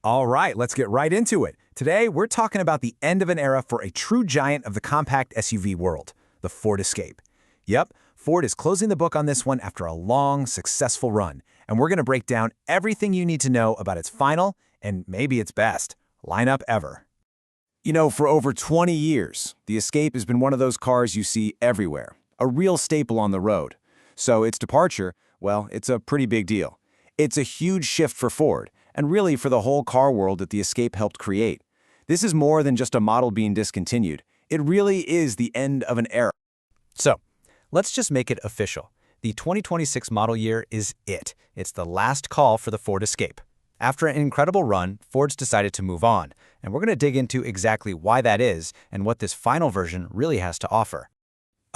All right, let's get right into it. Today, we're talking about the end of an era for a true giant of the compact SUV world, the Ford Escape. Yep, Ford is closing the book on this one after a long, successful run, and we're going to break down everything you need to know about its final, and maybe its best, lineup ever. You know, for over 20 years, the Escape has been one of those cars you see everywhere, a real staple on the road. So its departure, well, it's a pretty big deal. It's a huge shift for Ford, and really for the whole car world that the Escape helped create. This is more than just a model being discontinued. It really is the end of an era. So, let's just make it official. The 2026 model year is it. It's the last call for the Ford Escape. After an incredible run, Ford's decided to move on, and we're going to dig into exactly why that is and what this final version really has to offer.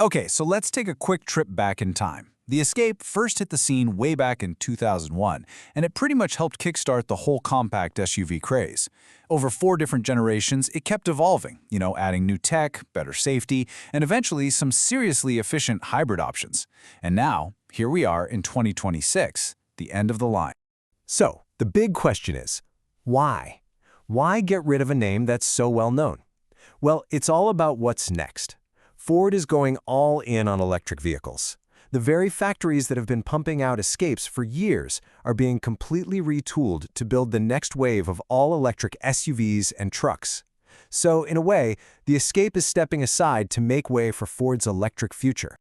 Okay, so let's take a quick trip back in time. The Escape first hit the scene way back in 2001, and it pretty much helped kickstart the whole compact SUV craze. Over 4 different generations, it kept evolving, adding new tech, better safety, and eventually some seriously efficient hybrid options. And now, here we are in 2026, the end of the line. So, the big question is, why? Why get rid of a name that's so well known? Well, it's all about what's next. Ford is going all in on electric vehicles. The very factories that have been pumping out Escapes for years are being completely retooled to build the next wave of all-electric SUVs and trucks. So, in a way, the Escape is stepping aside to make way for Ford's electric future.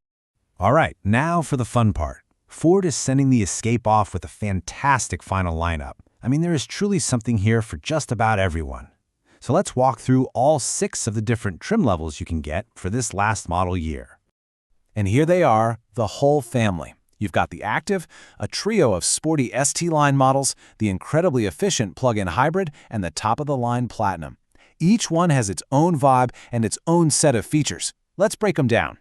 All right, now for the fun part. Ford is sending the Escape off with a fantastic final lineup. I mean, there is truly something here for just about everyone. So let's walk through all 6 of the different trim levels you can get for this last model year. And here they are, the whole family. You've got the Active, a trio of sporty ST-line models, the incredibly efficient plug-in hybrid, and the top-of-the-line Platinum. Each one has its own vibe and its own set of features. Let's break them down.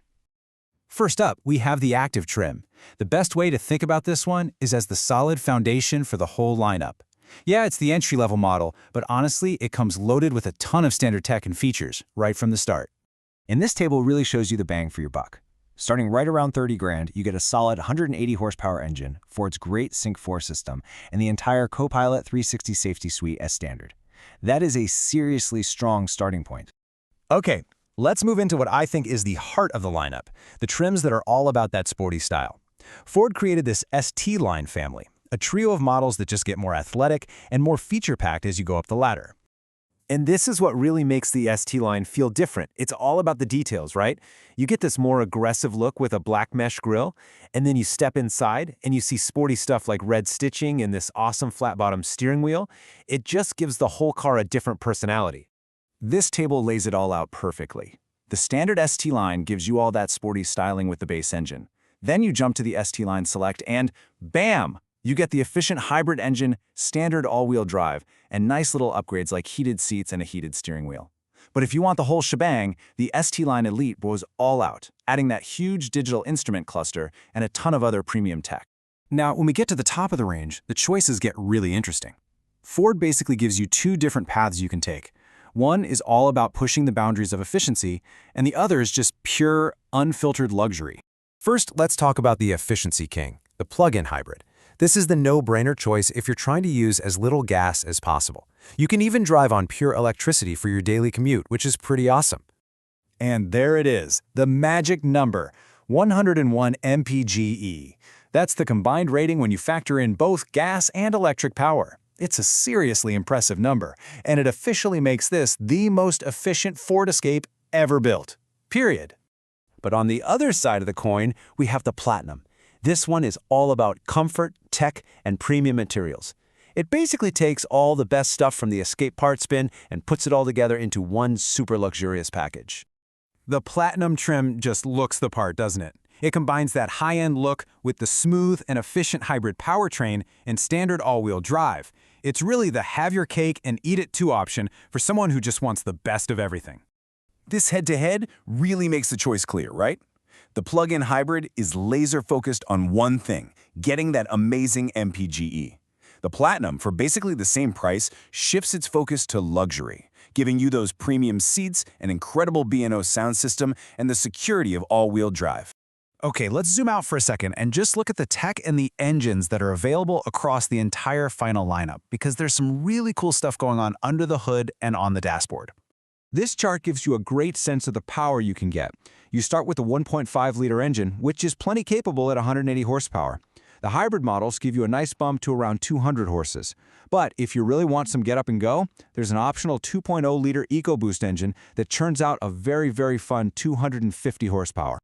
First up, we have the Active trim. The best way to think about this one is as the solid foundation for the whole lineup. Yeah, it's the entry-level model, but honestly, it comes loaded with a ton of standard tech and features right from the start. And this table really shows you the bang for your buck. Starting right around 30 grand, you get a solid 180 horsepower engine, Ford's great Sync 4 system, and the entire Copilot 360 safety suite as standard. That is a seriously strong starting point. Okay, let's move into what I think is the heart of the lineup, the trims that are all about that sporty style. Ford created this ST-line family, a trio of models that just get more athletic and more feature-packed as you go up the ladder. And this is what really makes the ST-line feel different. It's all about the details, right? You get this more aggressive look with a black mesh grille, and then you step inside and you see sporty stuff like red stitching and this awesome flat-bottom steering wheel. It just gives the whole car a different personality. This table lays it all out perfectly. The standard ST-line gives you all that sporty styling with the base engine. Then you jump to the ST-line Select and bam! You get the efficient hybrid engine, standard all-wheel drive, and nice little upgrades like heated seats and a heated steering wheel. But if you want the whole shebang, the ST-Line Elite goes all out, adding that huge digital instrument cluster and a ton of other premium tech. Now, when we get to the top of the range, the choices get really interesting. Ford basically gives you 2 different paths you can take. One is all about pushing the boundaries of efficiency, and the other is just pure, unfiltered luxury. First, let's talk about the efficiency king, the plug-in hybrid. This is the no-brainer choice if you're trying to use as little gas as possible. You can even drive on pure electricity for your daily commute, which is pretty awesome. And there it is, the magic number, 101 mpge. That's the combined rating when you factor in both gas and electric power. It's a seriously impressive number, and it officially makes this the most efficient Ford Escape ever built. Period. But on the other side of the coin, we have the Platinum. This one is all about comfort, tech, and premium materials. It basically takes all the best stuff from the Escape parts bin and puts it all together into one super luxurious package. The Platinum trim just looks the part, doesn't it? It combines that high-end look with the smooth and efficient hybrid powertrain and standard all-wheel drive. It's really the have-your-cake-and-eat-it-too option for someone who just wants the best of everything. This head-to-head really makes the choice clear, right? The plug-in hybrid is laser-focused on one thing, getting that amazing MPGE. The Platinum, for basically the same price, shifts its focus to luxury, giving you those premium seats, an incredible B&O sound system, and the security of all-wheel drive. Okay, let's zoom out for a second and just look at the tech and the engines that are available across the entire final lineup, because there's some really cool stuff going on under the hood and on the dashboard. This chart gives you a great sense of the power you can get. You start with the 1.5-liter engine, which is plenty capable at 180 horsepower. The hybrid models give you a nice bump to around 200 horses. But if you really want some get up and go, there's an optional 2.0-liter EcoBoost engine that churns out a very fun 250 horsepower.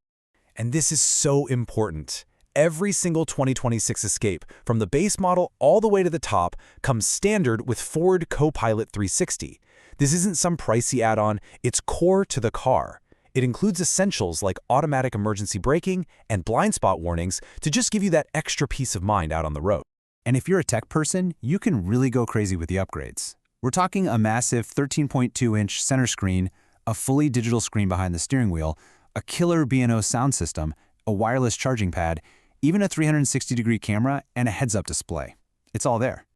And this is so important. Every single 2026 Escape, from the base model all the way to the top, comes standard with Ford Copilot 360. This isn't some pricey add-on, it's core to the car. It includes essentials like automatic emergency braking and blind spot warnings to just give you that extra peace of mind out on the road. And if you're a tech person, you can really go crazy with the upgrades. We're talking a massive 13.2-inch center screen, a fully digital screen behind the steering wheel, a killer B&O sound system, a wireless charging pad, even a 360-degree camera, and a heads-up display. It's all there.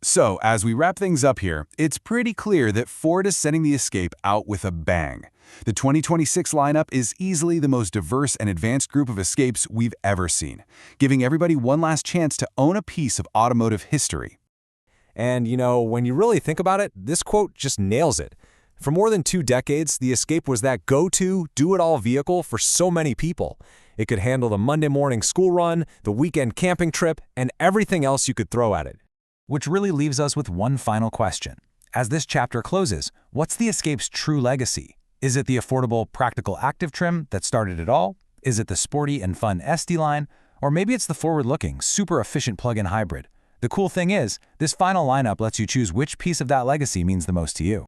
So, as we wrap things up here, it's pretty clear that Ford is sending the Escape out with a bang. The 2026 lineup is easily the most diverse and advanced group of Escapes we've ever seen, giving everybody one last chance to own a piece of automotive history. And, when you really think about it, this quote just nails it. For more than 2 decades, the Escape was that go-to, do-it-all vehicle for so many people. It could handle the Monday morning school run, the weekend camping trip, and everything else you could throw at it. Which really leaves us with one final question. As this chapter closes, what's the Escape's true legacy? Is it the affordable, practical active trim that started it all? Is it the sporty and fun SD line? Or maybe it's the forward-looking, super efficient plug-in hybrid? The cool thing is, this final lineup lets you choose which piece of that legacy means the most to you.